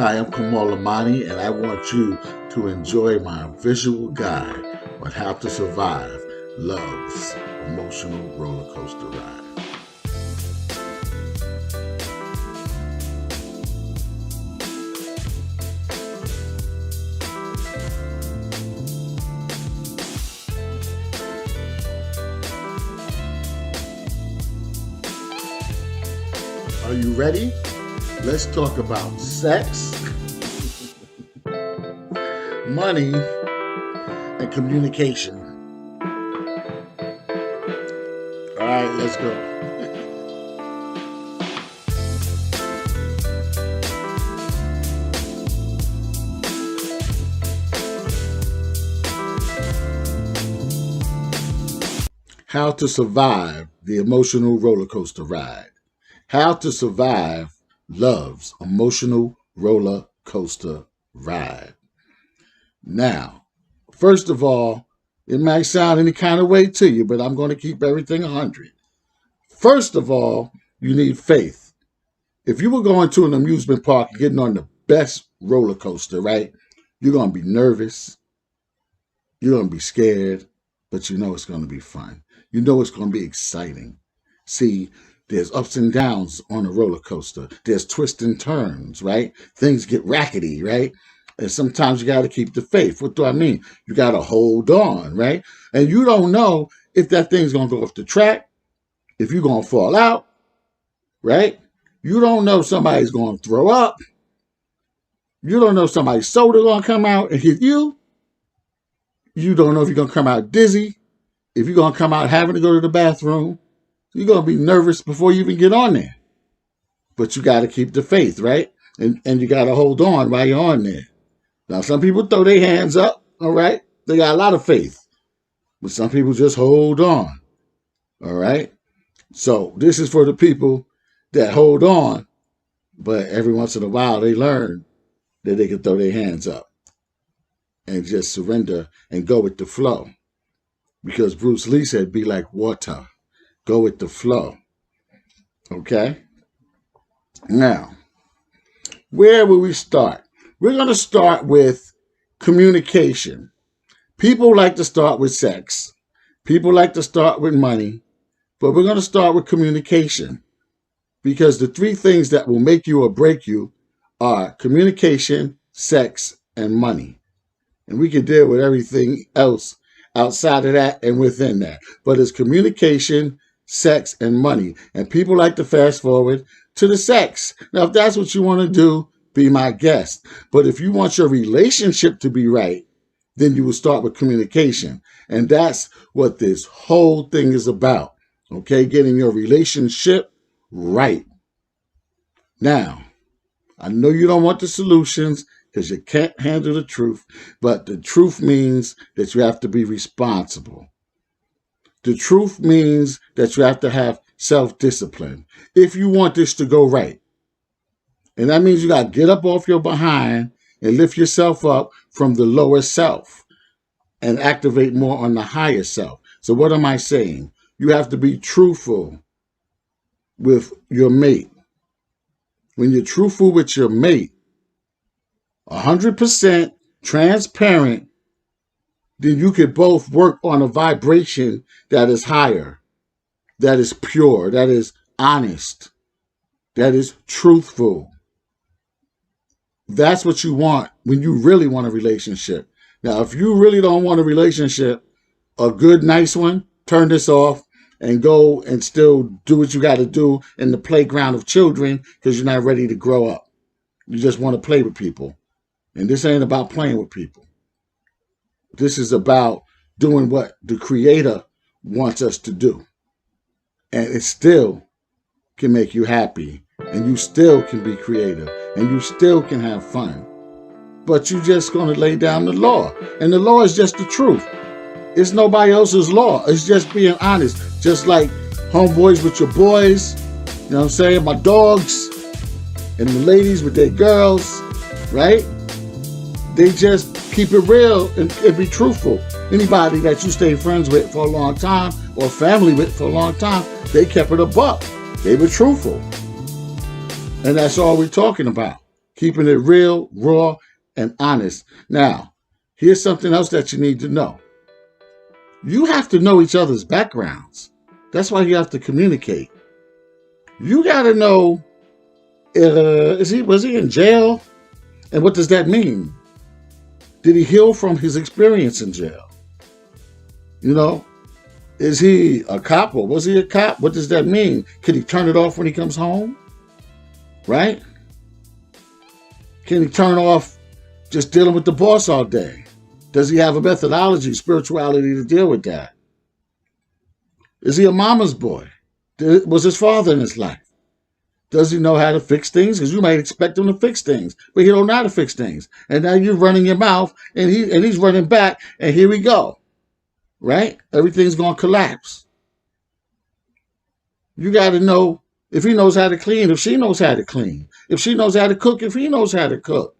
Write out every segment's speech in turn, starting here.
Hi, I'm Kamal Amani, and I want you to enjoy my visual guide on how to survive love's emotional roller coaster ride. Are you ready? Let's talk about sex, money, and communication. All right, let's go. How to survive the emotional roller coaster ride. How to survive love's emotional roller coaster ride. Now, first of all, it might sound any kind of way to you, but I'm going to keep everything 100. First of all, you need faith. If you were going to an amusement park and getting on the best roller coaster, right, you're going to be nervous. You're going to be scared, but you know it's going to be fun. You know it's going to be exciting. See, there's ups and downs on a roller coaster. There's twists and turns, right? Things get rackety, right? And sometimes you got to keep the faith. What do I mean? You got to hold on, right? And you don't know if that thing's going to go off the track, if you're going to fall out, right? You don't know if somebody's going to throw up. You don't know if somebody's soda going to come out and hit you. You don't know if you're going to come out dizzy, if you're going to come out having to go to the bathroom. You're going to be nervous before you even get on there. But you got to keep the faith, right? And you got to hold on while you're on there. Now, some people throw their hands up, all right? They got a lot of faith. But some people just hold on, all right? So this is for the people that hold on, but every once in a while they learn that they can throw their hands up and just surrender and go with the flow. Because Bruce Lee said, be like water. Go with the flow. Okay? Now, where will we start? We're going to start with communication. People like to start with sex. People like to start with money. But we're going to start with communication. Because the three things that will make you or break you are communication, sex, and money. And we can deal with everything else outside of that and within that. But it's communication, sex, and money. And people like to fast forward to the sex. Now, if that's what you want to do, be my guest. But if you want your relationship to be right, then you will start with communication. And that's what this whole thing is about. Okay? Getting your relationship right. Now, I know you don't want the solutions because you can't handle the truth, but the truth means that you have to be responsible. The truth means that you have to have self-discipline if you want this to go right. And that means you got to get up off your behind and lift yourself up from the lower self and activate more on the higher self. So what am I saying? You have to be truthful with your mate. When you're truthful with your mate, 100% transparent, then you could both work on a vibration that is higher, that is pure, that is honest, that is truthful. That's what you want when you really want a relationship. Now, if you really don't want a relationship, a good, nice one, turn this off and go and still do what you got to do in the playground of children because you're not ready to grow up. You just want to play with people. And this ain't about playing with people. This is about doing what the Creator wants us to do. And it still can make you happy. And you still can be creative. And you still can have fun. But you're just going to lay down the law. And the law is just the truth. It's nobody else's law. It's just being honest. Just like homeboys with your boys. You know what I'm saying? My dogs. And the ladies with their girls. Right? They just keep it real and be truthful. Anybody that you stay friends with for a long time or family with for a long time, they kept it a buck. They were truthful. And that's all we're talking about. keeping it real, raw, and honest. Now, here's something else that you need to know. You have to know each other's backgrounds. That's why you have to communicate. You got to know, was he in jail? And what does that mean? Did he heal from his experience in jail? You know, is he a cop or was he a cop? What does that mean? Could he turn it off when he comes home? Right? Can he turn off just dealing with the boss all day? Does he have a methodology, spirituality to deal with that? Is he a mama's boy? Was his father in his life? Does he know how to fix things? Because you might expect him to fix things, but he don't know how to fix things. And now you're running your mouth, and he's running back, and here we go. Right? Everything's going to collapse. You got to know if he knows how to clean, if she knows how to clean, if she knows how to cook, if he knows how to cook.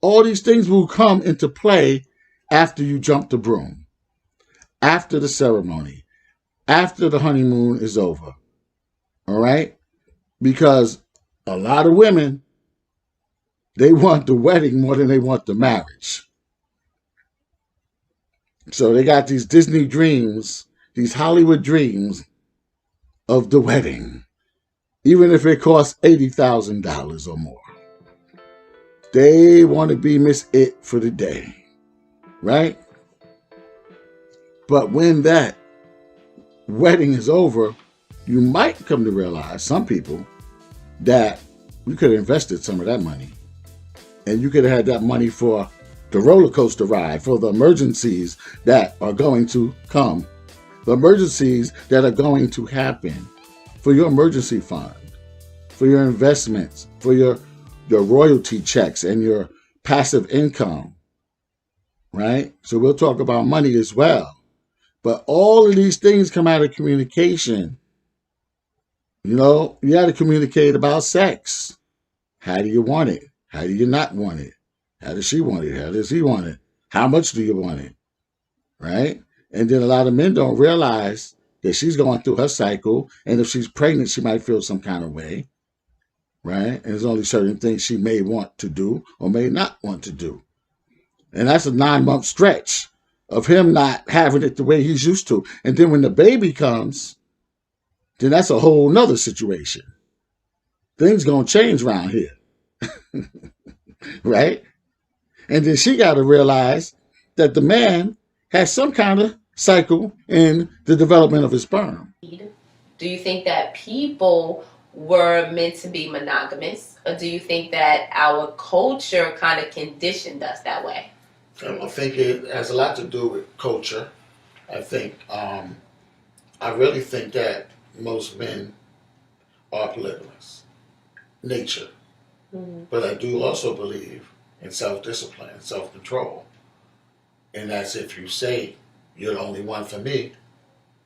All these things will come into play after you jump the broom, after the ceremony, after the honeymoon is over. All right? Because a lot of women, they want the wedding more than they want the marriage. So they got these Disney dreams, these Hollywood dreams of the wedding, even if it costs $80,000 or more. They want to be Miss It for the day, right? But when that wedding is over, you might come to realize, some people, that you could have invested some of that money. And you could have had that money for the roller coaster ride, for the emergencies that are going to come, the emergencies that are going to happen, for your emergency fund, for your investments, for your royalty checks and your passive income, right? So we'll talk about money as well. But all of these things come out of communication. You know, you got to communicate about sex. How do you want it? How do you not want it? How does she want it? How does he want it? How much do you want it? Right? And then a lot of men don't realize that she's going through her cycle. And if she's pregnant, she might feel some kind of way. Right? And there's only certain things she may want to do or may not want to do. And that's a 9-month stretch of him not having it the way he's used to. And then when the baby comes, then that's a whole nother situation. Things gonna change around here. Right? And then she got to realize that the man has some kind of cycle in the development of his sperm. Do you think that people were meant to be monogamous, or do you think that our culture kind of conditioned us that way? I think it has a lot to do with culture. I really think that most men are polygamous, nature. Mm-hmm. But I do also believe in self-discipline, self-control. And that's if you say you're the only one for me,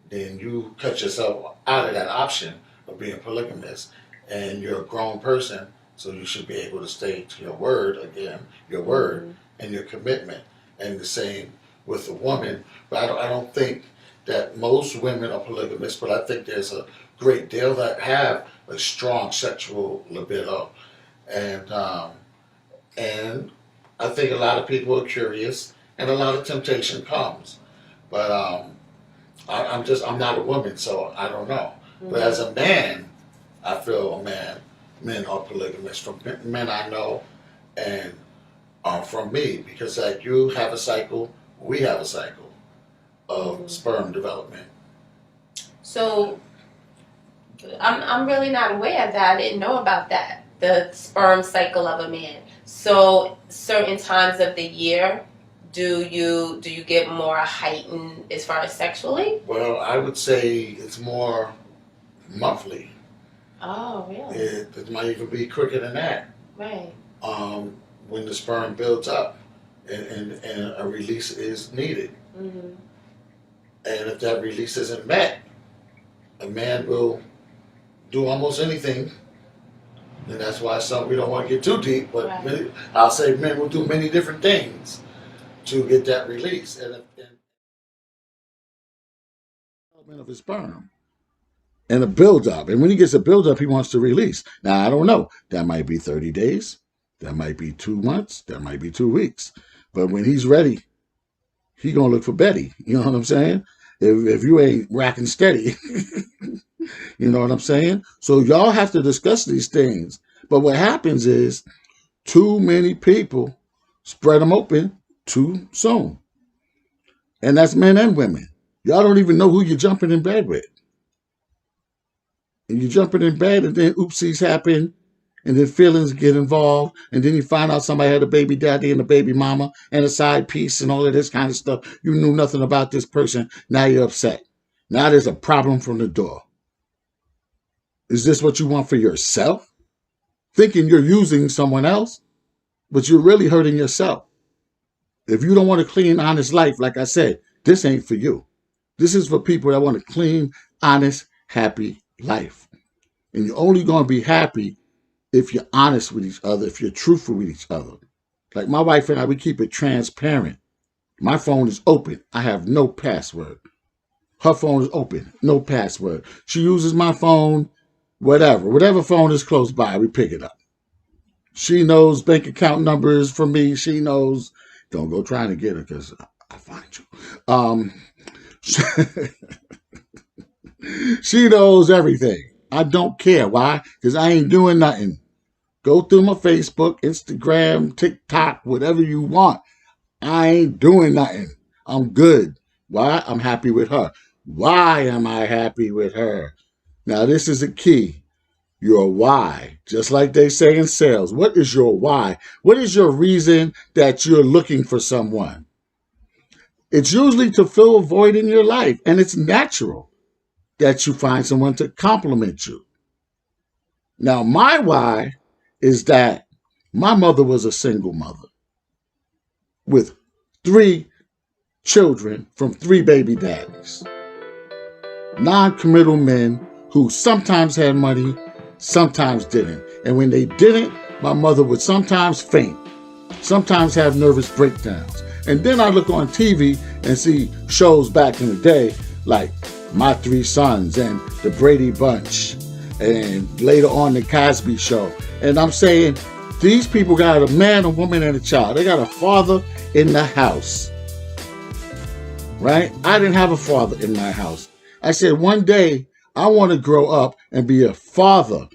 then you cut yourself out of that option of being polygamous. And you're a grown person, so you should be able to stay to your word again, your word, mm-hmm. and your commitment. And the same with a woman. But I don't think that most women are polygamous, but I think there's a great deal that have a strong sexual libido. And I think a lot of people are curious, and a lot of temptation comes. But I'm not a woman, so I don't know. Mm-hmm. But as a man, I feel men are polygamous from men I know, and from me, because like you have a cycle, we have a cycle of mm-hmm. sperm development. So I'm really not aware of that. I didn't know about that, the sperm cycle of a man. So certain times of the year, do you get more heightened as far as sexually? Well, I would say it's more monthly. Oh, really? It might even be quicker than that. Right. When the sperm builds up and a release is needed. Mm-hmm. And if that release isn't met, a man will do almost anything. And that's why we don't want to get too deep, but right. I'll say men will do many different things to get that release. And development of his sperm. And a buildup. And when he gets a buildup, he wants to release. Now, I don't know. That might be 30 days. That might be 2 months. That might be 2 weeks. But when he's ready, he gonna look for Betty. You know what I'm saying? If you ain't racking steady, you know what I'm saying? So y'all have to discuss these things. But what happens is too many people spread them open too soon. And that's men and women. Y'all don't even know who you're jumping in bed with. And you're jumping in bed, and then oopsies happen, and then feelings get involved, and then you find out somebody had a baby daddy and a baby mama and a side piece and all of this kind of stuff. You knew nothing about this person. Now you're upset. Now there's a problem from the door. Is this what you want for yourself? Thinking you're using someone else, but you're really hurting yourself. If you don't want a clean, honest life, like I said, this ain't for you. This is for people that want a clean, honest, happy life. And you're only going to be happy if you're honest with each other, if you're truthful with each other. Like my wife and I, we keep it transparent. My phone is open. I have no password. Her phone is open, no password. She uses my phone, whatever phone is close by, we pick it up. She knows bank account numbers for me. She knows. Don't go trying to get her because I'll find you. She knows everything. I don't care. Why? Because I ain't doing nothing. Go through my Facebook, Instagram, TikTok, whatever you want. I ain't doing nothing. I'm good. Why? I'm happy with her. Why am I happy with her? Now, this is a key. Your why. Just like they say in sales. What is your why? What is your reason that you're looking for someone? It's usually to fill a void in your life. And it's natural that you find someone to compliment you. Now, my why is that my mother was a single mother with 3 children from 3 baby daddies. Non-committal men who sometimes had money, sometimes didn't. And when they didn't, my mother would sometimes faint, sometimes have nervous breakdowns. And then I look on TV and see shows back in the day like My 3 Sons and The Brady Bunch and later on The Cosby Show. And I'm saying these people got a man, a woman, and a child. They got a father in the house. Right? I didn't have a father in my house. I said one day I want to grow up and be a father.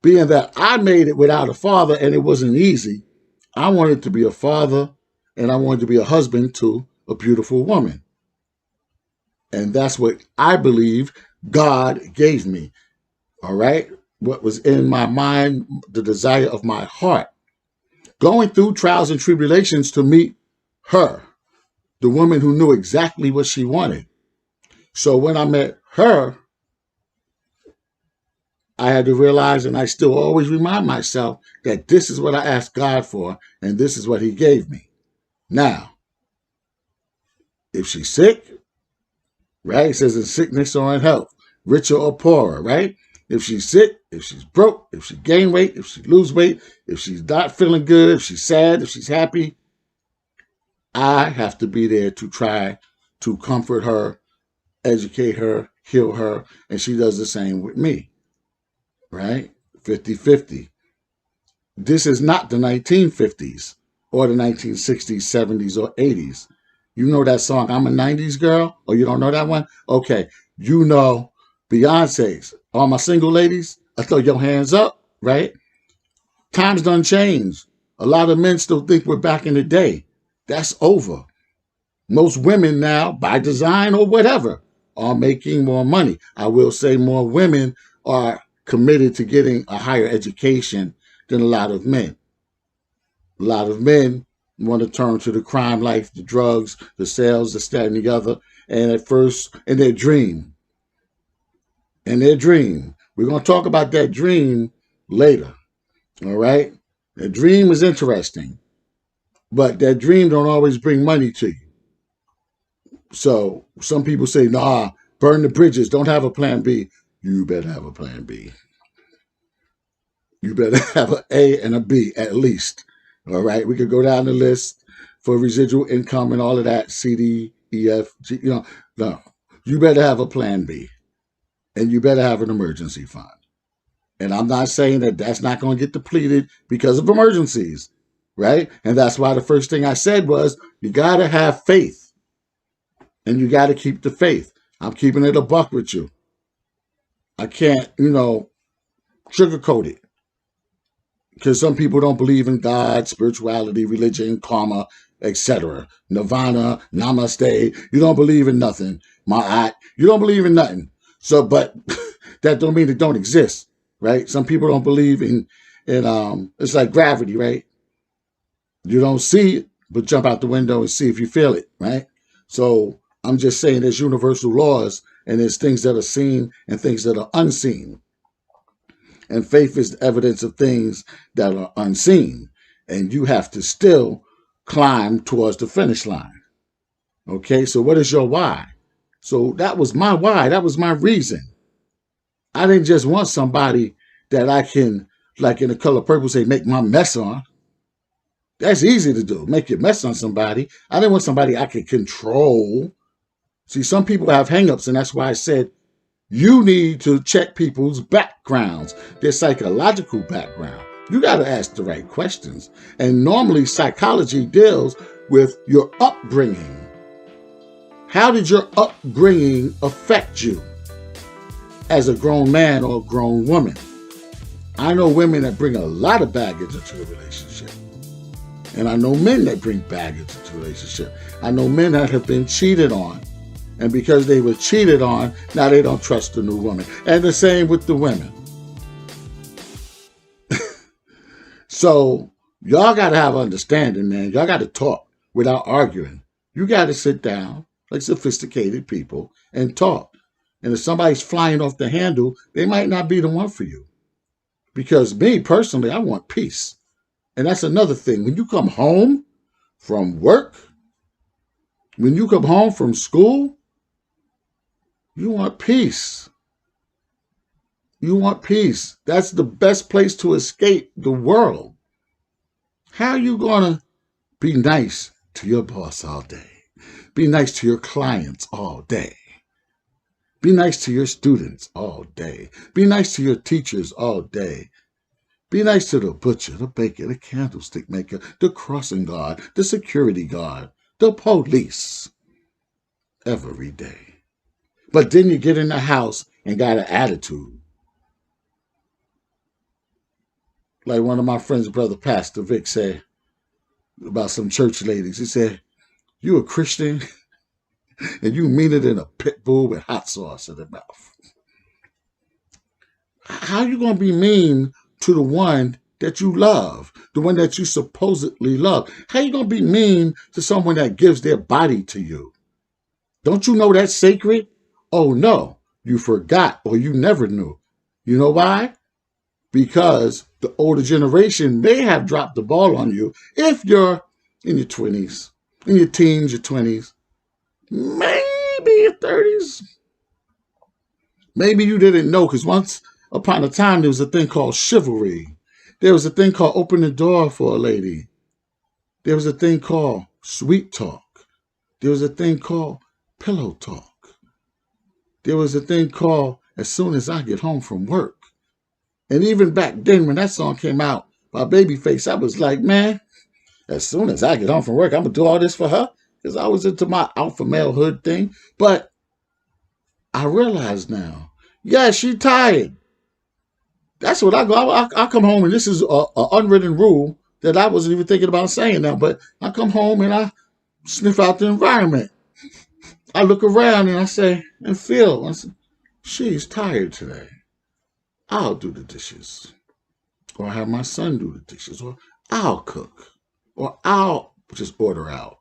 Being that I made it without a father and it wasn't easy, I wanted to be a father and I wanted to be a husband to a beautiful woman. And that's what I believe God gave me. All right? What was in my mind, the desire of my heart. Going through trials and tribulations to meet her, the woman who knew exactly what she wanted. So when I met her, I had to realize, and I still always remind myself, that this is what I asked God for, and this is what He gave me. Now, if she's sick, right? It says in sickness or in health, richer or poorer, right? If she's sick, if she's broke, if she gain weight, if she lose weight, if she's not feeling good, if she's sad, if she's happy, I have to be there to try to comfort her, educate her, heal her, and she does the same with me, right? 50-50. This is not the 1950s or the 1960s, 70s, or 80s. You know that song, I'm a 90s girl? Or you don't know that one? Okay, you know Beyonce's. All my single ladies, I throw your hands up, right? Times done changed. A lot of men still think we're back in the day. That's over. Most women now, by design or whatever, are making more money. I will say more women are committed to getting a higher education than a lot of men. A lot of men want to turn to the crime life, the drugs, the sales, the that and the other. And at first, in their dream. We're going to talk about that dream later. All right? The dream is interesting. But that dream don't always bring money to you. So some people say, nah, burn the bridges. Don't have a plan B. You better have a plan B. You better have an A and a B at least. All right. We could go down the list for residual income and all of that. C, D, E, F, G. No. You better have a plan B. And you better have an emergency fund. And I'm not saying that that's not going to get depleted because of emergencies, right? And that's why the first thing I said was you got to have faith and you got to keep the faith. I'm keeping it a buck with you. I can't, sugarcoat it because some people don't believe in God, spirituality, religion, karma, etc. Nirvana, namaste. You don't believe in nothing. You don't believe in nothing. So, but that don't mean it don't exist, right? Some people don't believe in it's like gravity, right? You don't see it, but jump out the window and see if you feel it, right? So I'm just saying there's universal laws and there's things that are seen and things that are unseen. And faith is the evidence of things that are unseen. And you have to still climb towards the finish line. Okay, so what is your why? So that was my why. That was my reason. I didn't just want somebody that I can, like in The Color Purple, say, make my mess on. That's easy to do, make your mess on somebody. I didn't want somebody I could control. See, some people have hangups, and that's why I said you need to check people's backgrounds, their psychological background. You got to ask the right questions. And normally, psychology deals with your upbringing. How did your upbringing affect you as a grown man or a grown woman? I know women that bring a lot of baggage into a relationship. And I know men that bring baggage into a relationship. I know men that have been cheated on. And because they were cheated on, now they don't trust the new woman. And the same with the women. So y'all got to have understanding, man. Y'all got to talk without arguing. You got to sit down like sophisticated people and talk. And if somebody's flying off the handle, they might not be the one for you. Because me, personally, I want peace. And that's another thing. When you come home from work, when you come home from school, you want peace. You want peace. That's the best place to escape the world. How are you going to be nice to your boss all day? Be nice to your clients all day. Be nice to your students all day. Be nice to your teachers all day. Be nice to the butcher, the baker, the candlestick maker, the crossing guard, the security guard, the police. Every day. But then you get in the house and got an attitude. Like one of my friends' brother, Pastor Vic, said about some church ladies. He said, you a Christian and you mean it in a pit bull with hot sauce in the mouth. How are you going to be mean to the one that you love, the one that you supposedly love? How are you going to be mean to someone that gives their body to you? Don't you know that's sacred? Oh, no, you forgot or you never knew. You know why? Because the older generation may have dropped the ball on you if you're in your 20s, in your teens, your 20s, maybe your 30s. Maybe you didn't know because once upon a time there was a thing called chivalry. There was a thing called open the door for a lady. There was a thing called sweet talk. There was a thing called pillow talk. There was a thing called as soon as I get home from work. And even back then when that song came out by Babyface, I was like, man, as soon as I get home from work, I'm going to do all this for her. Because I was into my alpha malehood thing. But I realize now, yeah, she tired. That's what I go. I come home and this is an unwritten rule that I wasn't even thinking about saying now. But I come home and I sniff out the environment. I look around and I say, and feel, I say, she's tired today. I'll do the dishes. Or have my son do the dishes. Or I'll cook. Or I'll just order out.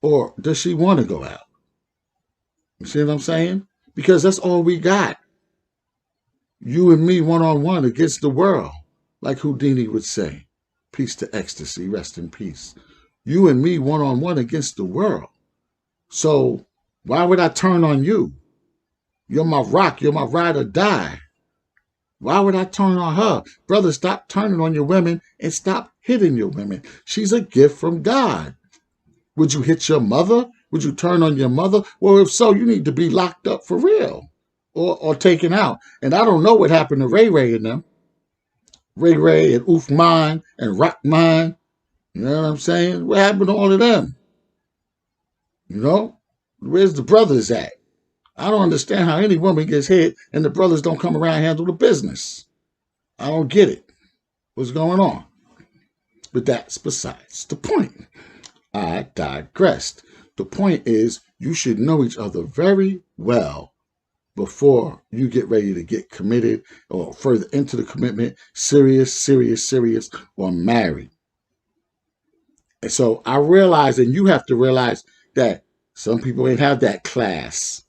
Or does she want to go out? You see what I'm saying? Because that's all we got. You and me one-on-one against the world. Like Houdini would say. Peace to ecstasy, rest in peace. You and me one-on-one against the world. So why would I turn on you? You're my rock. You're my ride or die. Why would I turn on her? Brother, stop turning on your women and stop hitting your women. She's a gift from God. Would you hit your mother? Would you turn on your mother? Well, if so, you need to be locked up for real or taken out. And I don't know what happened to Ray Ray and them. Ray Ray and Oof Mine and Rock Mine. You know what I'm saying? What happened to all of them? You know? Where's the brothers at? I don't understand how any woman gets hit and the brothers don't come around and handle the business. I don't get it. What's going on? But that's besides the point. I digressed. The point is, you should know each other very well before you get ready to get committed or further into the commitment, serious, or married. And so I realize, and you have to realize that some people ain't have that class.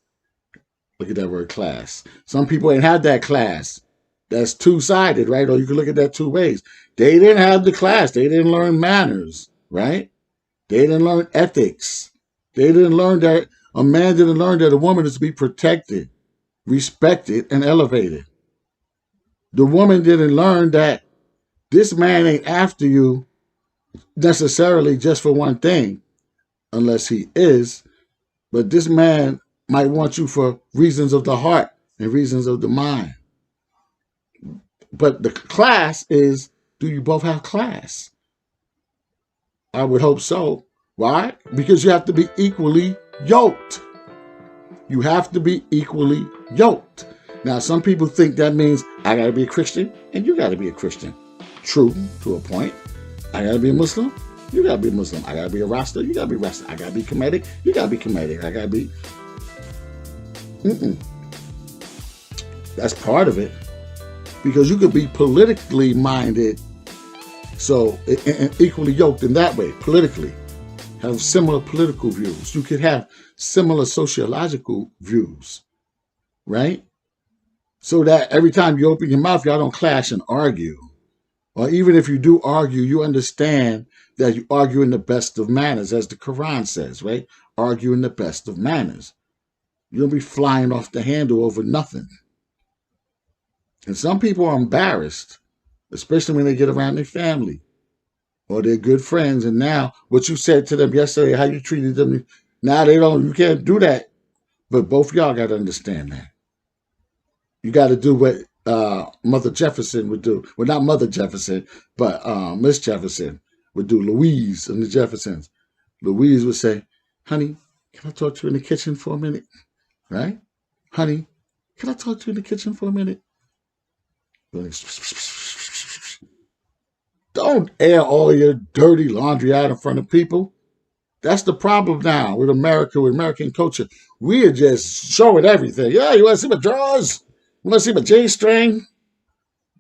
Look at that word class. Some people ain't had that class. That's two-sided, right? Or you can look at that two ways. They didn't have the class. They didn't learn manners, right? They didn't learn ethics. They didn't learn that a man didn't learn that a woman is to be protected, respected, and elevated. The woman didn't learn that this man ain't after you necessarily just for one thing, unless he is, but this man might want you for reasons of the heart and reasons of the mind. But the class is, do you both have class? I would hope so. Why? Because you have to be equally yoked. You have to be equally yoked. Now, some people think that means I got to be a Christian and you got to be a Christian. True, to a point. I got to be a Muslim. You got to be a Muslim. I got to be a Rasta. You got to be Rasta. I got to be Kemetic. You got to be Kemetic. I got to be... That's part of it. Because you could be politically minded, so and equally yoked in that way, politically. Have similar political views. You could have similar sociological views, right? So that every time you open your mouth, y'all don't clash and argue. Or even if you do argue, you understand that you argue in the best of manners, as the Quran says, right? Argue in the best of manners. You don't be flying off the handle over nothing. And some people are embarrassed, especially when they get around their family or their good friends. And now what you said to them yesterday, how you treated them, now they don't, you can't do that. But both of y'all got to understand that. You got to do what Mother Jefferson would do. Well, not Mother Jefferson, but Miss Jefferson would do. Louise and the Jeffersons. Louise would say, honey, can I talk to you in the kitchen for a minute? Right? Honey, can I talk to you in the kitchen for a minute? Don't air all your dirty laundry out in front of people. That's the problem now with America, with American culture. We are just showing everything. Yeah, you want to see my drawers? You want to see my J-string?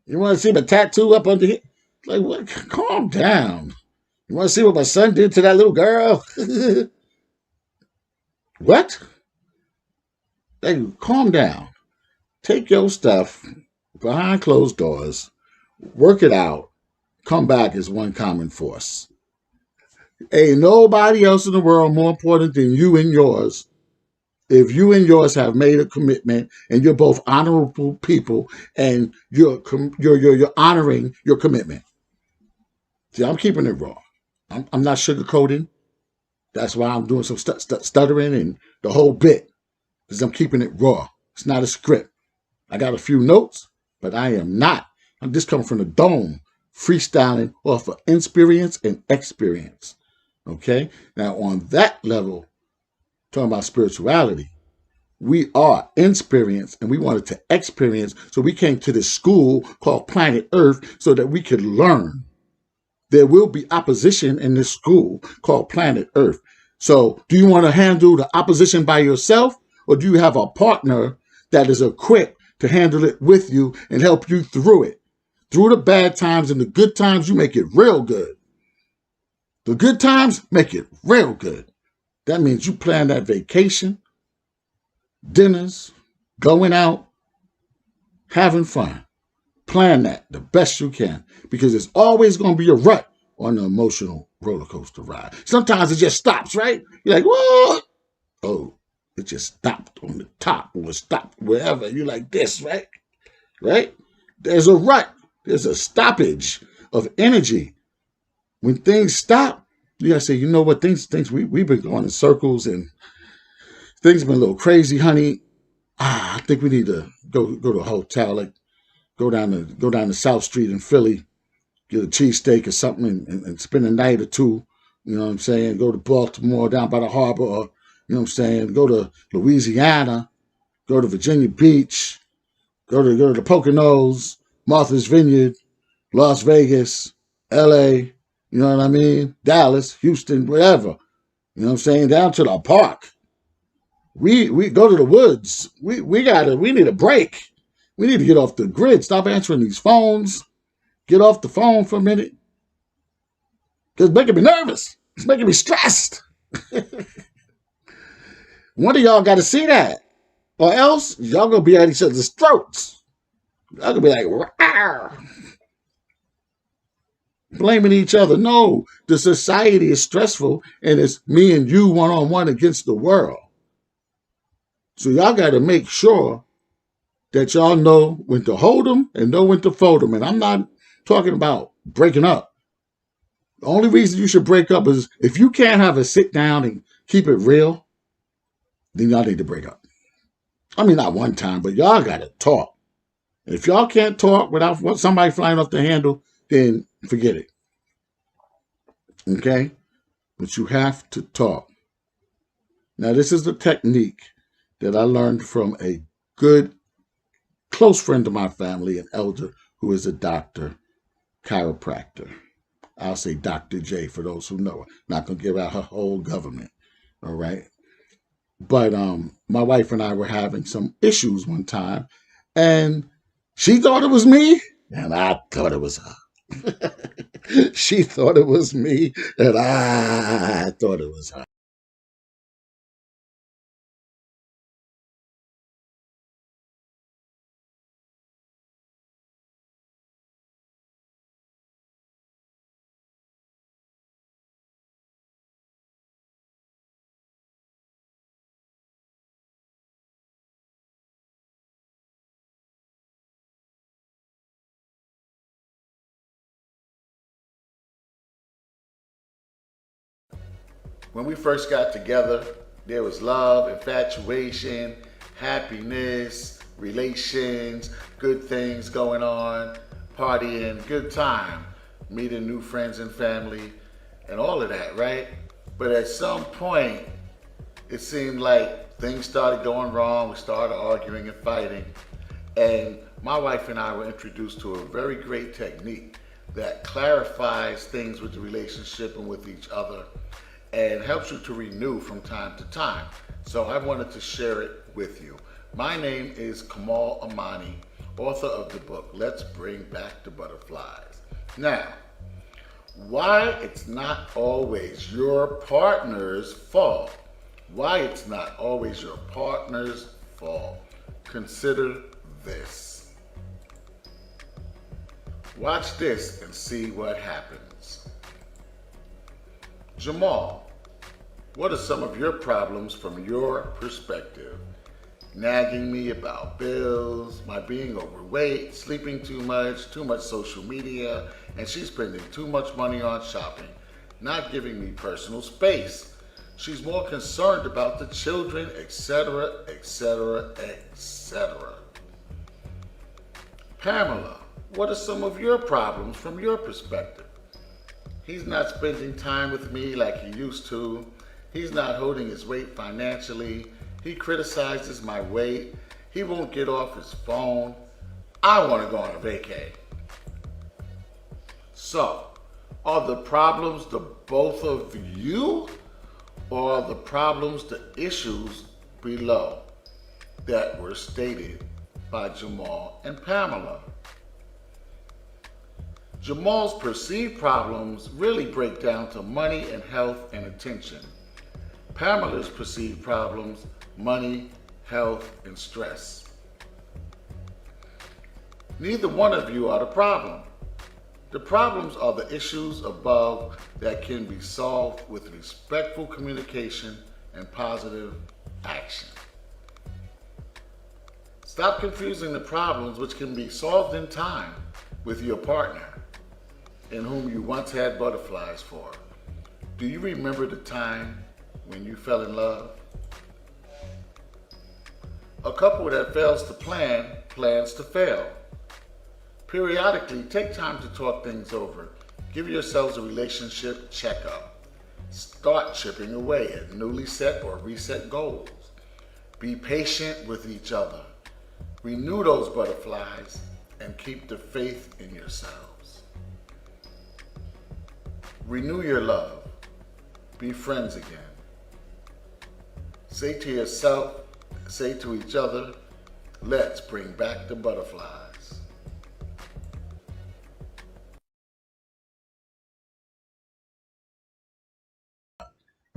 You want to see my tattoo up under here? Like, what? Calm down. You want to see what my son did to that little girl? What? Hey, calm down. Take your stuff behind closed doors, work it out, come back as one common force. Ain't nobody else in the world more important than you and yours. If you and yours have made a commitment and you're both honorable people and you're honoring your commitment. See, I'm keeping it raw. I'm not sugarcoating. That's why I'm doing some stuttering and the whole bit, because I'm keeping it raw. It's not a script. I got a few notes, but I am not. I'm just coming from the dome, freestyling off of experience and experience. Okay? Now, on that level, talking about spirituality, we are inexperienced and we wanted to experience. So we came to this school called Planet Earth so that we could learn. There will be opposition in this school called Planet Earth. So do you want to handle the opposition by yourself, or do you have a partner that is equipped to handle it with you and help you through it? Through the bad times and the good times, you make it real good. The good times, make it real good. That means you plan that vacation, dinners, going out, having fun. Plan that the best you can, because there's always going to be a rut on the emotional roller coaster ride. Sometimes it just stops, right? You're like, whoa. Oh, it just stopped on the top or stopped wherever. You're like this, right? Right? There's a rut. There's a stoppage of energy. When things stop, you got to say, you know what, things we've been going in circles and things have been a little crazy, honey. I think we need to go to a hotel. Like, Go down to South Street in Philly, get a cheesesteak or something, and spend a night or two. You know what I'm saying? Go to Baltimore down by the harbor, or you know what I'm saying? Go to Louisiana, go to Virginia Beach, go to the Poconos, Martha's Vineyard, Las Vegas, L.A. You know what I mean? Dallas, Houston, whatever. You know what I'm saying? Down to the park. We go to the woods. We need a break. We need to get off the grid. Stop answering these phones. Get off the phone for a minute. It's making me nervous. It's making me stressed. One of y'all got to see that. Or else y'all gonna be at each other's throats. Y'all gonna be like, rawr, blaming each other. No, the society is stressful and it's me and you one on one against the world. So y'all got to make sure that y'all know when to hold them and know when to fold them. And I'm not talking about breaking up. The only reason you should break up is if you can't have a sit down and keep it real, then y'all need to break up. I mean, not one time, but y'all got to talk. If y'all can't talk without somebody flying off the handle, then forget it. Okay? But you have to talk. Now, this is the technique that I learned from a good, close friend of my family, an elder who is a doctor, chiropractor. I'll say Dr. J for those who know her. Not going to give out her whole government. All right? But my wife and I were having some issues one time, and she thought it was me, and I thought it was her. She thought it was me, and I thought it was her. When we first got together, there was love, infatuation, happiness, relations, good things going on, partying, good time, meeting new friends and family, and all of that, right? But at some point, it seemed like things started going wrong. We started arguing and fighting. And my wife and I were introduced to a very great technique that clarifies things with the relationship and with each other and helps you to renew from time to time. So I wanted to share it with you. My name is Kamal Amani, author of the book, Let's Bring Back the Butterflies. Now, why it's not always your partner's fault. Why it's not always your partner's fault. Consider this. Watch this and see what happens. Jamal, what are some of your problems from your perspective? Nagging me about bills, my being overweight, sleeping too much social media, and she's spending too much money on shopping, not giving me personal space. She's more concerned about the children, etc., etc., etc. Pamela, what are some of your problems from your perspective? He's not spending time with me like he used to. He's not holding his weight financially. He criticizes my weight. He won't get off his phone. I want to go on a vacay. So, are the problems the both of you, or are the problems the issues below that were stated by Jamal and Pamela? Jamal's perceived problems really break down to money and health and attention. Pamela's perceived problems, money, health, and stress. Neither one of you are the problem. The problems are the issues above that can be solved with respectful communication and positive action. Stop confusing the problems which can be solved in time with your partner in whom you once had butterflies for. Do you remember the time when you fell in love? A couple that fails to plan plans to fail. Periodically, take time to talk things over. Give yourselves a relationship checkup. Start chipping away at newly set or reset goals. Be patient with each other. Renew those butterflies and keep the faith in yourselves. Renew your love. Be friends again. Say to yourself, say to each other, let's bring back the butterflies.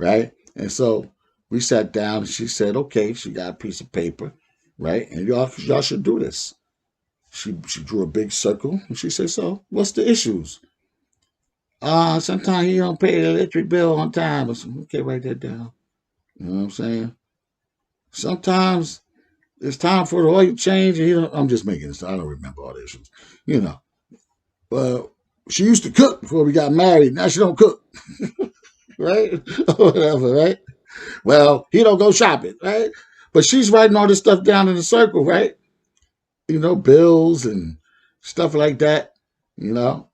Right? And so we sat down and she said, okay, she got a piece of paper, right? And y'all should do this. She drew a big circle and she said, so what's the issues? Sometimes you don't pay the electric bill on time. I said, okay, write that down. You know what I'm saying? Sometimes it's time for the oil change. And I'm just making this. I don't remember all the issues. You know. But she used to cook before we got married. Now she don't cook. Right? Or whatever, right? Well, he don't go shopping, right? But she's writing all this stuff down in a circle, right? Bills and stuff like that, you know.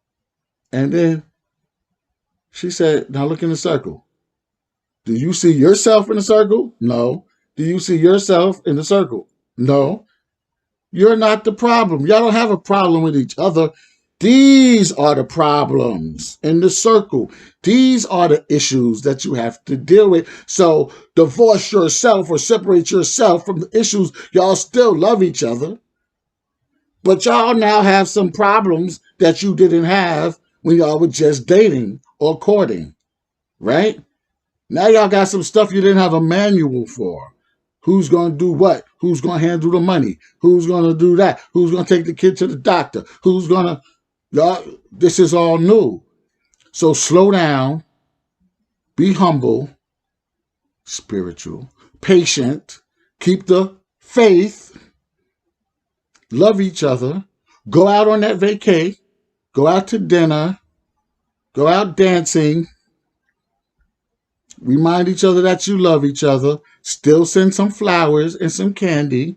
And then she said, now look in the circle. Do you see yourself in the circle? No. Do you see yourself in the circle? No. You're not the problem. Y'all don't have a problem with each other. These are the problems in the circle. These are the issues that you have to deal with. So divorce yourself or separate yourself from the issues. Y'all still love each other, but y'all now have some problems that you didn't have when y'all were just dating or courting, right? Now y'all got some stuff you didn't have a manual for. Who's going to do what? Who's going to handle the money? Who's going to do that? Who's going to take the kid to the doctor? Who's going to... Y'all, this is all new. So slow down, be humble, spiritual, patient, keep the faith, love each other, go out on that vacay, go out to dinner, go out dancing, remind each other that you love each other, still send some flowers and some candy,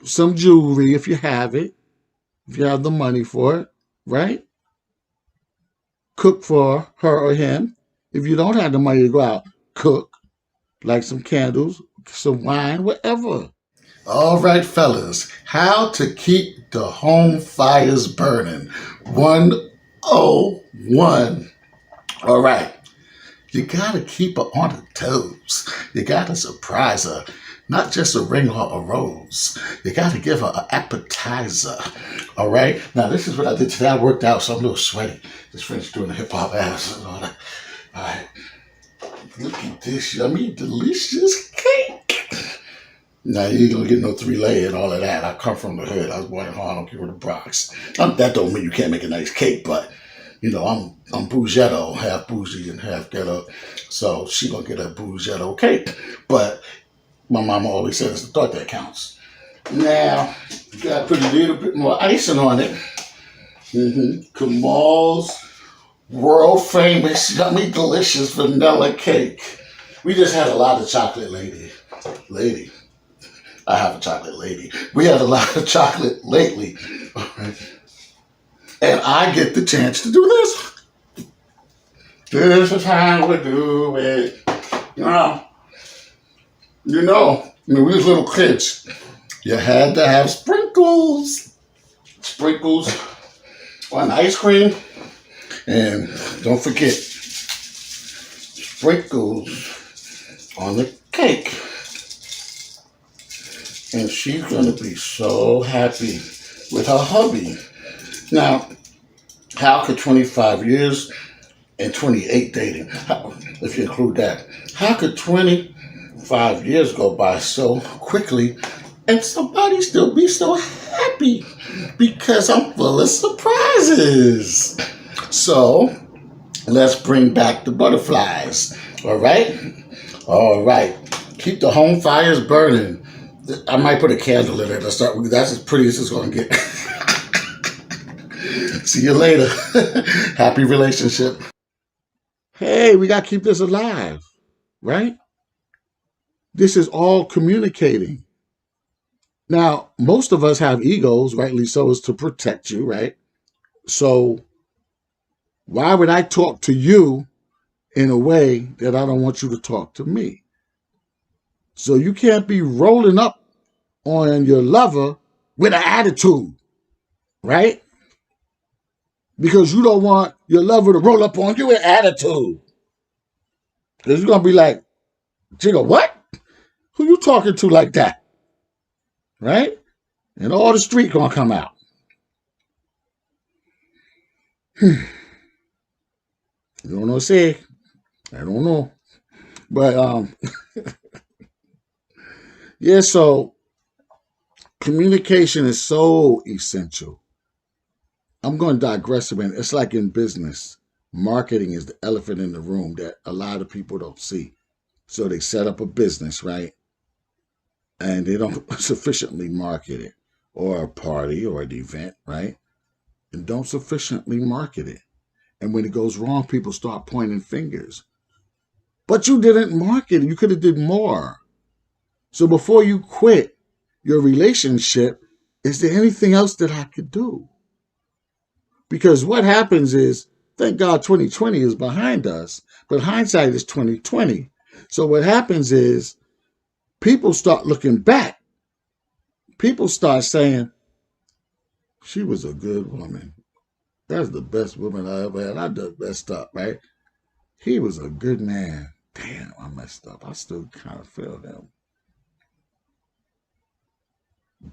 some jewelry if you have it, if you have the money for it, right? Cook for her or him. If you don't have the money to go out, cook, like some candles, some wine, whatever. All right, fellas, how to keep the home fires burning. 101. All right. You gotta keep her on her toes. You gotta surprise her. Not just a ring or a rose. You gotta give her an appetizer. All right? Now, this is what I did today. I worked out, so I'm a little sweaty. This French doing the hip hop ass and all that. All right. Look at this yummy, delicious cake. Now, you ain't gonna get no 3 layer and all of that. I come from the hood. I was born in Harlem, here with the Bronx. That don't mean you can't make a nice cake, but I'm bougetto, half bougie and half ghetto. So she gonna get a bougetto cake. But my mama always says it's the thought that counts. Now, you gotta put a little bit more icing on it. Kamal's world famous, yummy, delicious vanilla cake. We just had a lot of chocolate, lady. I have a chocolate lady. We had a lot of chocolate lately. And I get the chance to do this. This is how we do it. When we was little kids, you had to have sprinkles. Sprinkles on ice cream. And don't forget, sprinkles on the cake. And she's going to be so happy with her hubby. Now, how could 25 years and 28 dating, if you include that, how could 25 years go by so quickly and somebody still be so happy? Because I'm full of surprises. So, let's bring back the butterflies. All right? All right. Keep the home fires burning. I might put a candle in it to start with. That's as pretty as it's going to get. See you later. Happy relationship. Hey, we got to keep this alive, right? This is all communicating. Now, most of us have egos, rightly so, is to protect you, right? So why would I talk to you in a way that I don't want you to talk to me? So you can't be rolling up on your lover with an attitude, right? Because you don't want your lover to roll up on you with attitude. Because you're going to be like, Jigga, what? Who you talking to like that? Right? And all the street going to come out. You don't know what to say. I don't know. But yeah, so communication is so essential. I'm going to digress a minute. It's like in business. Marketing is the elephant in the room that a lot of people don't see. So they set up a business, right? And they don't sufficiently market it, or a party or an event, right? And don't sufficiently market it. And when it goes wrong, people start pointing fingers. But you didn't market it. You could have did more. So before you quit your relationship, is there anything else that I could do? Because what happens is, thank God 2020 is behind us, but hindsight is 2020. So what happens is people start looking back. People start saying, she was a good woman. That's the best woman I ever had. I done messed up, right? He was a good man. Damn, I messed up. I still kind of feel him.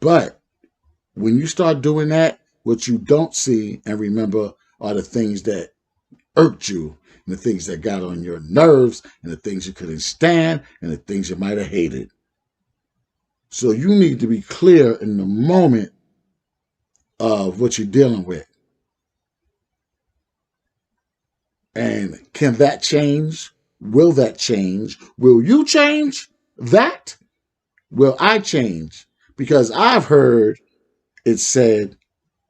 But when you start doing that, what you don't see and remember are the things that irked you, and the things that got on your nerves, and the things you couldn't stand, and the things you might have hated. So you need to be clear in the moment of what you're dealing with. And can that change? Will that change? Will you change that? Will I change? Because I've heard it said,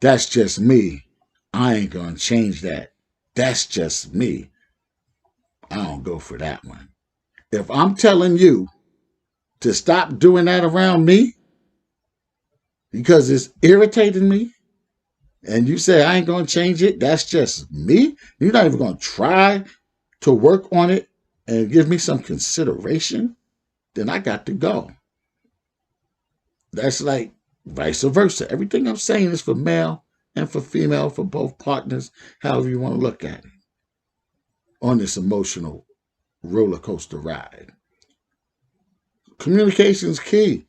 that's just me. I ain't going to change that. That's just me. I don't go for that one. If I'm telling you to stop doing that around me because it's irritating me, and you say I ain't going to change it, that's just me. You're not even going to try to work on it and give me some consideration, then I got to go. That's like vice versa. Everything I'm saying is for male and for female, for both partners, however you want to look at it, on this emotional roller coaster ride. Communication is key.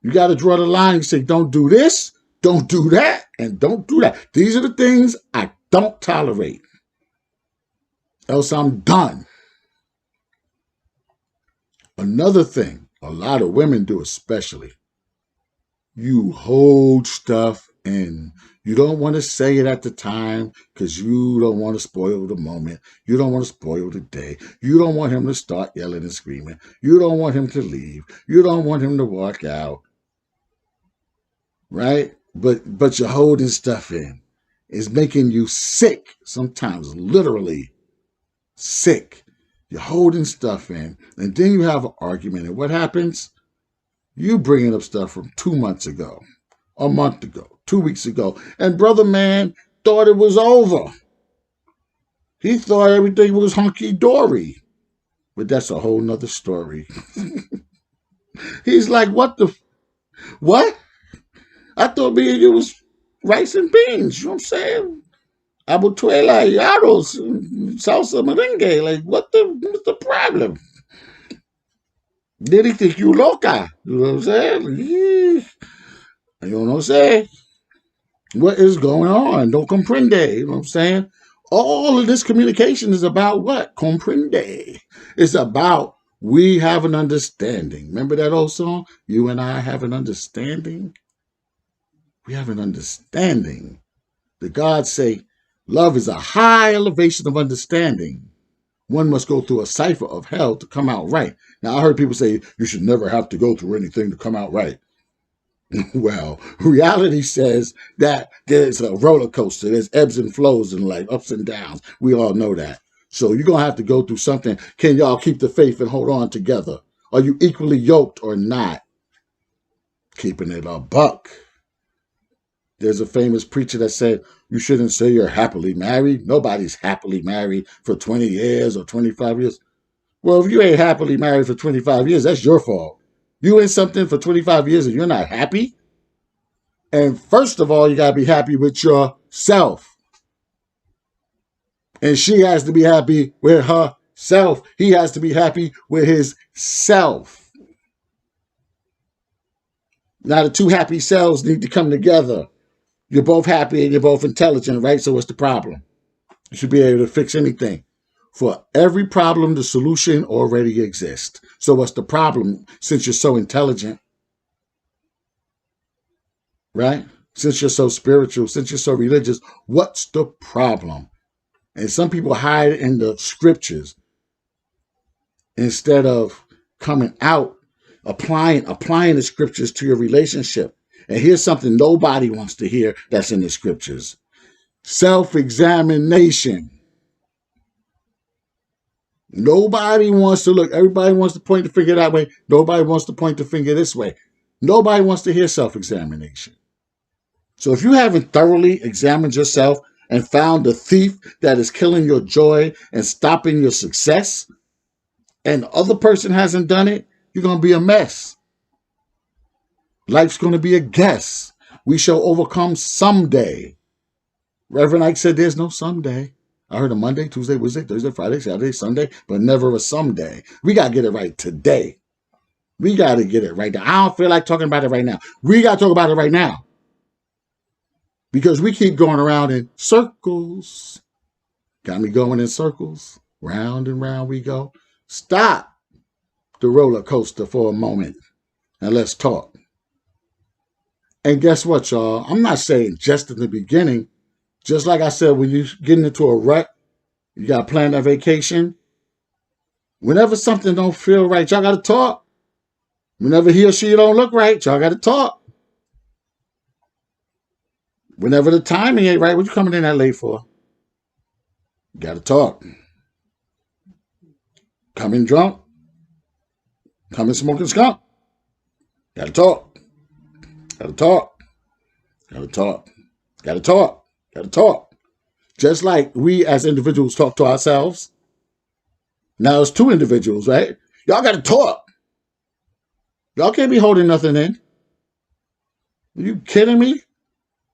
You got to draw the line and say, don't do this, don't do that, and don't do that. These are the things I don't tolerate. Else I'm done. Another thing, a lot of women do especially, you hold stuff in. You don't want to say it at the time because you don't want to spoil the moment. You don't want to spoil the day. You don't want him to start yelling and screaming. You don't want him to leave. You don't want him to walk out. Right? But you're holding stuff in. It's making you sick, sometimes literally sick. You're holding stuff in, and then you have an argument. And what happens? You bringing up stuff from 2 months ago, a month ago, 2 weeks ago, and brother man thought it was over. He thought everything was hunky dory, but that's a whole nother story. He's like, what? I thought me and you was rice and beans. You know what I'm saying? Abutuela y arroz, salsa merengue. Like, what's the problem? Did he think you loca? You know what I'm saying? You know what I'm saying? What is going on? Don't comprende. You know what I'm saying? All of this communication is about what? Comprende. It's about we have an understanding. Remember that old song? You and I have an understanding. We have an understanding. The gods say love is a high elevation of understanding. One must go through a cipher of hell to come out right. Now, I heard people say you should never have to go through anything to come out right. Well, reality says that there's a roller coaster. There's ebbs and flows in life, ups and downs. We all know that. So you're going to have to go through something. Can y'all keep the faith and hold on together? Are you equally yoked or not? Keeping it a buck. There's a famous preacher that said, you shouldn't say you're happily married. Nobody's happily married for 20 years or 25 years. Well, if you ain't happily married for 25 years, that's your fault. You in something for 25 years and you're not happy? And first of all, you got to be happy with yourself. And she has to be happy with herself. He has to be happy with his self. Now, the two happy selves need to come together. You're both happy and you're both intelligent, right? So what's the problem? You should be able to fix anything. For every problem, the solution already exists. So what's the problem? Since you're so intelligent, right? Since you're so spiritual, since you're so religious, what's the problem? And some people hide in the scriptures instead of coming out, applying the scriptures to your relationship. And here's something nobody wants to hear that's in the scriptures. Self-examination. Nobody wants to look. Everybody wants to point the finger that way. Nobody wants to point the finger this way. Nobody wants to hear self-examination. So if you haven't thoroughly examined yourself and found the thief that is killing your joy and stopping your success, and the other person hasn't done it, you're going to be a mess. Life's going to be a guess. We shall overcome someday. Reverend Ike said there's no someday. I heard a Monday, Tuesday, Wednesday, Thursday, Friday, Saturday, Sunday, but never a someday. We got to get it right today. We got to get it right now. I don't feel like talking about it right now. We got to talk about it right now. Because we keep going around in circles. Got me going in circles. Round and round we go. Stop the roller coaster for a moment and let's talk. And guess what, y'all? I'm not saying just in the beginning. Just like I said, when you're getting into a rut, you got to plan that vacation. Whenever something don't feel right, y'all got to talk. Whenever he or she don't look right, y'all got to talk. Whenever the timing ain't right, what you coming in that late for? You got to talk. Coming drunk. Coming smoking skunk. Got to talk. Got to talk. Got to talk. Got to talk. Got to talk. Just like we as individuals talk to ourselves. Now it's two individuals, right? Y'all got to talk. Y'all can't be holding nothing in. Are you kidding me?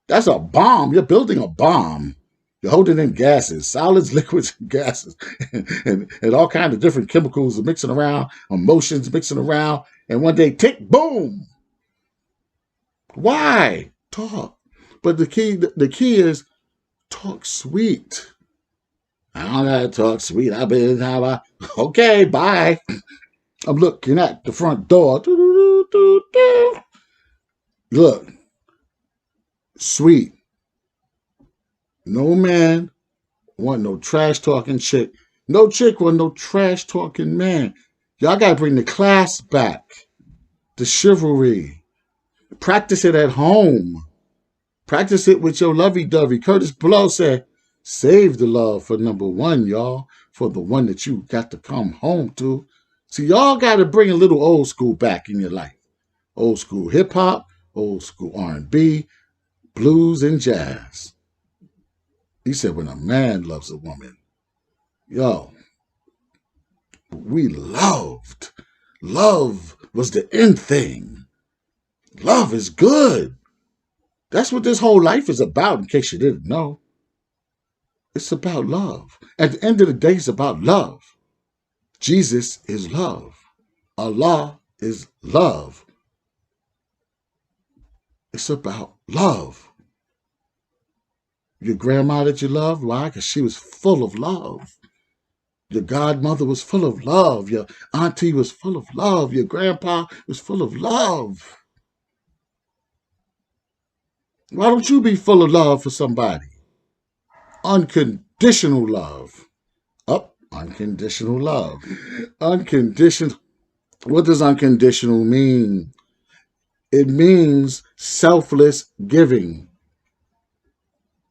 That's a bomb. You're building a bomb. You're holding in gases, solids, liquids, gases, and all kinds of different chemicals are mixing around, emotions mixing around, and one day, tick, boom. Why? Talk. But the key is talk sweet. I don't gotta talk sweet. I've been okay, bye. I'm looking at the front door. Look, sweet. No man want no trash talking chick. No chick want no trash talking man. Y'all gotta bring the class back. The chivalry. Practice it at home. Practice it with your lovey-dovey. Curtis Blow said, save the love for number one, y'all. For the one that you got to come home to. See, y'all got to bring a little old school back in your life. Old school hip-hop, old school R&B, blues, and jazz. He said, when a man loves a woman, yo, we loved. Love was the end thing. Love is good. That's what this whole life is about, in case you didn't know. It's about love. At the end of the day, it's about love. Jesus is love. Allah is love. It's about love. Your grandma that you loved, why? Because she was full of love. Your godmother was full of love. Your auntie was full of love. Your grandpa was full of love. Why don't you be full of love for somebody? Unconditional love. Unconditional love. Unconditional. What does unconditional mean? It means selfless giving.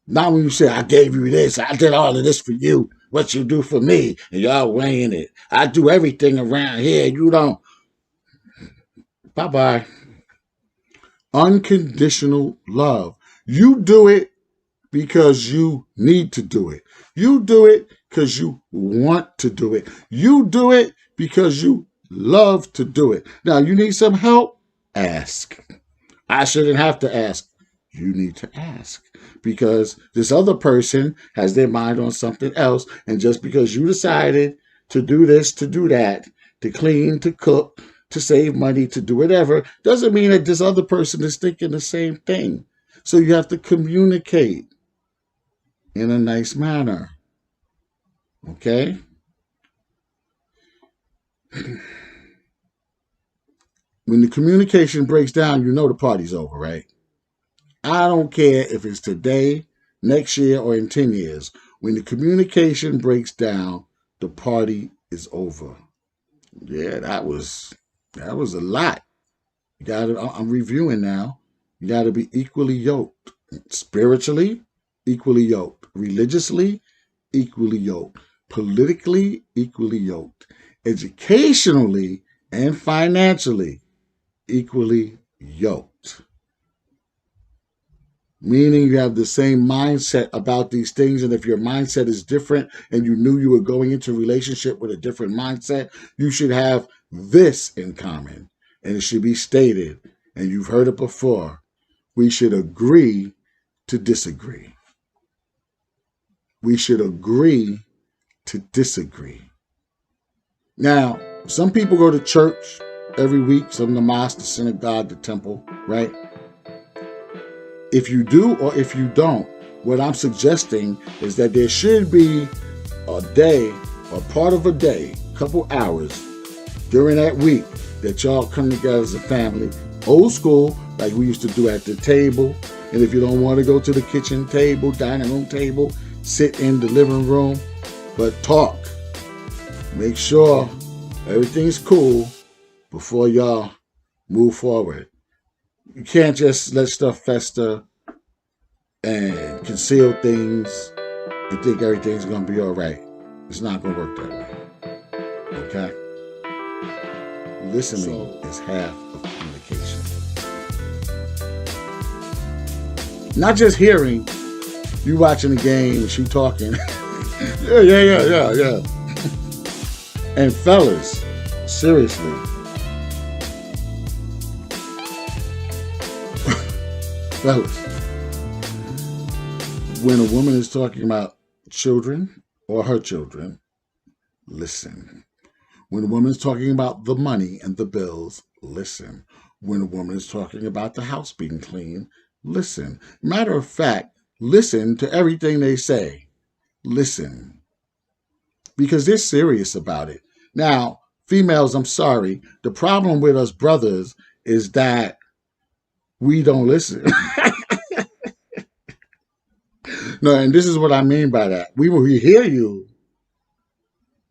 Not when you say, I gave you this, I did all of this for you, what you do for me, and y'all weighing it. I do everything around here, you don't. Bye-bye. Unconditional love. You do it because you need to do it. You do it because you want to do it. You do it because you love to do it. Now, you need some help? Ask. I shouldn't have to ask. You need to ask because this other person has their mind on something else. And just because you decided to do this, to do that, to clean, to cook, to save money, to do whatever, doesn't mean that this other person is thinking the same thing. So you have to communicate in a nice manner. Okay? When the communication breaks down, you know the party's over, right? I don't care if it's today, next year, or in 10 years. When the communication breaks down, the party is over. Yeah, that was a lot. You gotta I'm reviewing now. You gotta be equally yoked. Spiritually, equally yoked. Religiously, equally yoked. Politically, equally yoked. Educationally and financially, equally yoked. Meaning you have the same mindset about these things. And if your mindset is different and you knew you were going into a relationship with a different mindset, you should have this in common. And it should be stated, and you've heard it before, we should agree to disagree. We should agree to disagree. Now, some people go to church every week, some the mosque, the synagogue, the temple, right? If you do or if you don't, what I'm suggesting is that there should be a day or part of a day, a couple hours during that week that y'all come together as a family, old school, like we used to do at the table. And if you don't want to go to the kitchen table, dining room table, sit in the living room, but talk. Make sure everything's cool before y'all move forward. You can't just let stuff fester and conceal things and think everything's going to be all right. It's not going to work that way. Okay? Listening is half of communication. Not just hearing, you watching the game and she talking. yeah. And fellas, seriously. Fellas, when a woman is talking about children or her children, listen. When a woman is talking about the money and the bills, listen. When a woman is talking about the house being clean, listen. Matter of fact, listen to everything they say. Listen. Because they're serious about it. Now, females, I'm sorry. The problem with us brothers is that we don't listen. No, and this is what I mean by that. We hear you,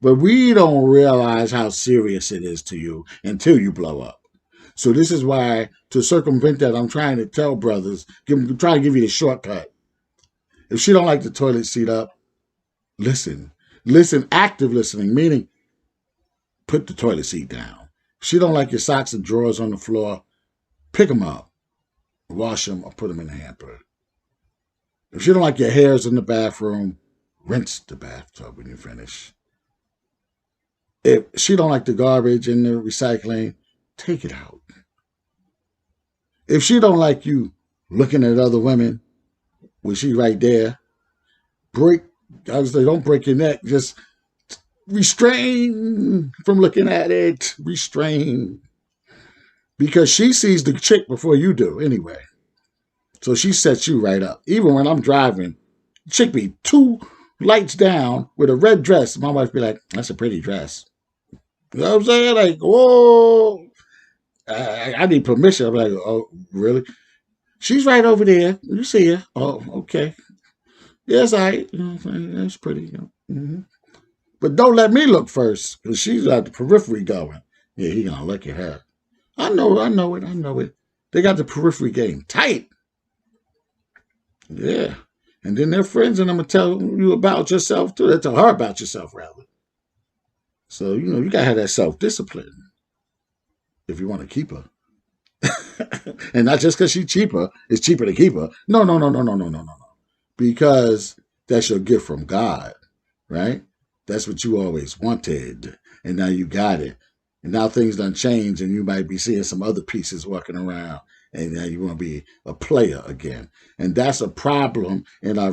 but we don't realize how serious it is to you until you blow up. So this is why, to circumvent that, I'm trying to tell brothers, try to give you the shortcut. If she don't like the toilet seat up, listen. Listen, active listening, meaning put the toilet seat down. If she don't like your socks and drawers on the floor, pick them up, wash them, or put them in the hamper. If she don't like your hairs in the bathroom, rinse the bathtub when you finish. If she don't like the garbage in the recycling, take it out. If she don't like you looking at other women when she's right there, I would say don't break your neck, just restrain from looking at it. Restrain. Because she sees the chick before you do anyway. So she sets you right up. Even when I'm driving, chick be 2 lights down with a red dress. My wife be like, that's a pretty dress. You know what I'm saying? Like, whoa. I need permission. I'm like, oh, really? She's right over there. You see her. Oh, okay. Yes, that's pretty. Mm-hmm. But don't let me look first, because she's got the periphery going. Yeah, he gonna look at her. I know it. They got the periphery game tight. Yeah. And then their friends and I'm gonna tell you about yourself too. They tell her about yourself, rather. So, you gotta have that self-discipline if you want to keep her. And not just because she's cheaper, it's cheaper to keep her. No, no, no, no, no, no, no, no, no. Because that's your gift from God, right? That's what you always wanted. And now you got it. And now things done change and you might be seeing some other pieces walking around. And now you want to be a player again. And that's a problem in our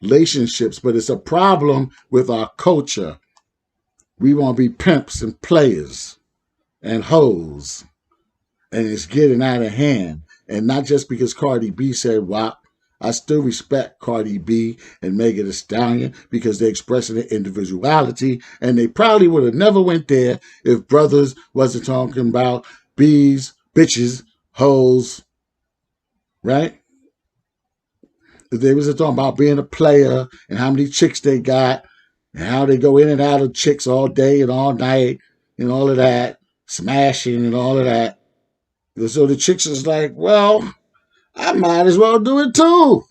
relationships, but it's a problem with our culture. We want to be pimps and players and hoes, and it's getting out of hand. And not just because Cardi B said WAP. I still respect Cardi B and Megan Thee Stallion because they're expressing their individuality, and they probably would have never went there if brothers wasn't talking about bees, bitches, hoes, right? If they wasn't talking about being a player and how many chicks they got and how they go in and out of chicks all day and all night and all of that, smashing and all of that. So the chicks is like, well, I might as well do it too.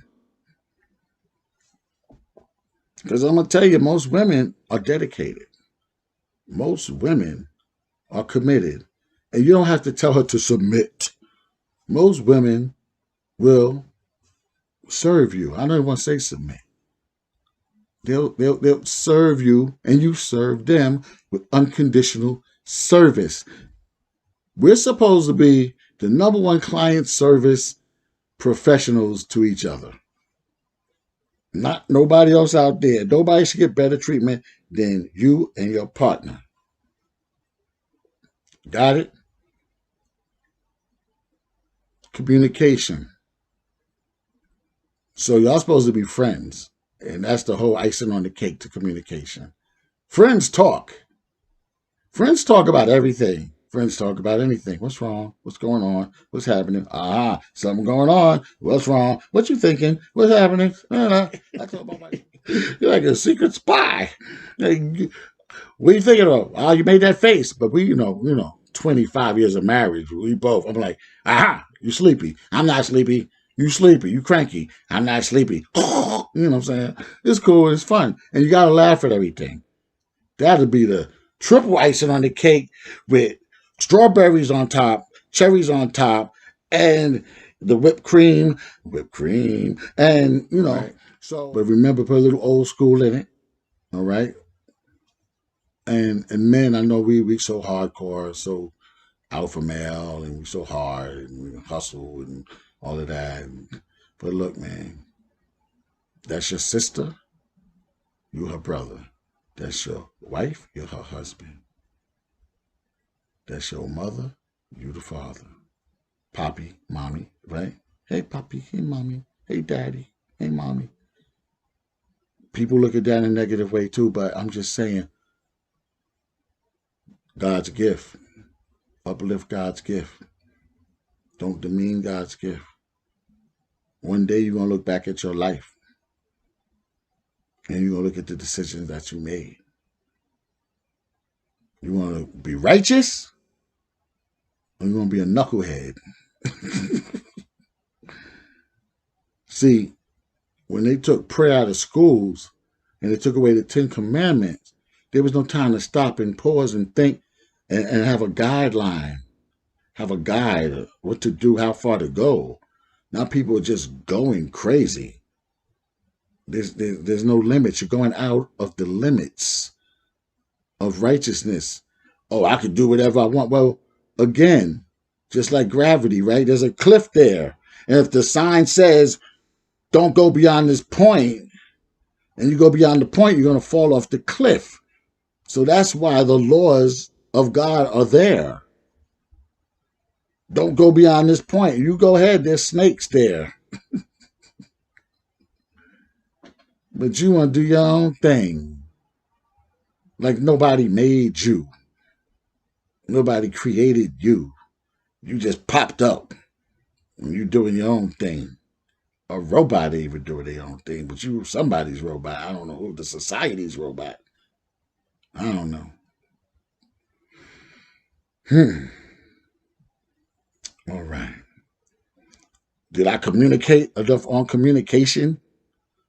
Because I'm going to tell you, most women are dedicated. Most women are committed. And you don't have to tell her to submit. Most women will serve you. I don't even want to say submit. They'll serve you and you serve them with unconditional service. We're supposed to be the number one client service professionals to each other. Not nobody else out there. Nobody should get better treatment than you and your partner. Got it? Communication. So y'all supposed to be friends. And that's the whole icing on the cake to communication. Friends talk. Friends talk about everything. Friends talk about anything. What's wrong? What's going on? What's happening? Ah, something going on. What's wrong? What you thinking? What's happening? I talk about my, you're like a secret spy. Like, what are you thinking of? Oh, you made that face. But we, 25 years of marriage. We both. I'm like, aha, you sleepy. I'm not sleepy. You sleepy. You cranky. I'm not sleepy. You know what I'm saying? It's cool. It's fun. And you got to laugh at everything. That'll be the triple icing on the cake with strawberries on top, cherries on top, and the whipped cream, and Right. So, but remember, put a little old school in it. All right. And men, I know we so hardcore, so alpha male, and we so hard, and we hustle and all of that. But look, man, that's your sister, you her brother. That's your wife, you're her husband. That's your mother, you the father. Poppy, mommy, right? Hey, Poppy, hey, mommy, hey, daddy, hey, mommy. People look at that in a negative way too, but I'm just saying, God's gift. Uplift God's gift. Don't demean God's gift. One day you're going to look back at your life and you're going to look at the decisions that you made. You want to be righteous or you want to be a knucklehead? See, when they took prayer out of schools and they took away the 10 Commandments, there was no time to stop and pause and think and have a guideline, have a guide of what to do, how far to go. Now people are just going crazy. There's no limits. You're going out of the limits of righteousness. Oh, I could do whatever I want. Well, again, just like gravity, right? There's a cliff there. And if the sign says, don't go beyond this point, and you go beyond the point, you're going to fall off the cliff. So that's why the laws of God are there. Don't go beyond this point. You go ahead, there's snakes there. But you want to do your own thing. Like nobody made you. Nobody created you. You just popped up. And you doing your own thing. A robot even doing their own thing, but you somebody's robot. I don't know who the society's robot. I don't know. All right. Did I communicate enough on communication?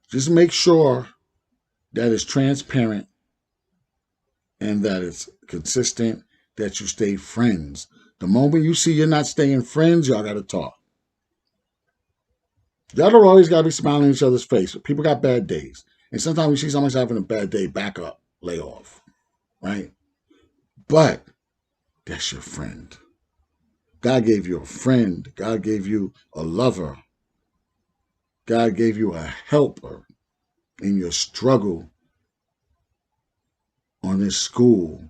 Just make sure that it's transparent and that it's consistent, that you stay friends. The moment you see you're not staying friends, y'all got to talk. Y'all don't always got to be smiling in each other's face. People got bad days. And sometimes we see someone's having a bad day, back up, lay off, right? But that's your friend. God gave you a friend. God gave you a lover. God gave you a helper in your struggle on this school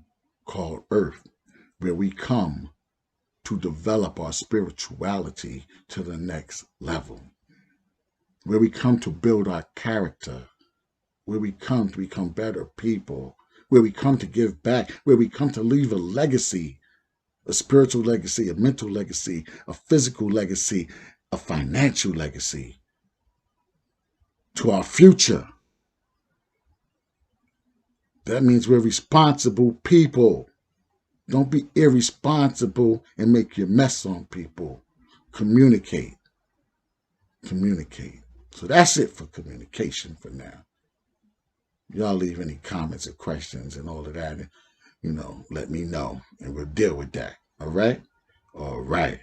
called Earth, where we come to develop our spirituality to the next level, where we come to build our character, where we come to become better people, where we come to give back, where we come to leave a legacy, a spiritual legacy, a mental legacy, a physical legacy, a financial legacy to our future. That means we're responsible people. Don't be irresponsible and make your mess on people. Communicate. Communicate. So that's it for communication for now. Y'all leave any comments or questions and all of that. Let me know and we'll deal with that. All right? All right.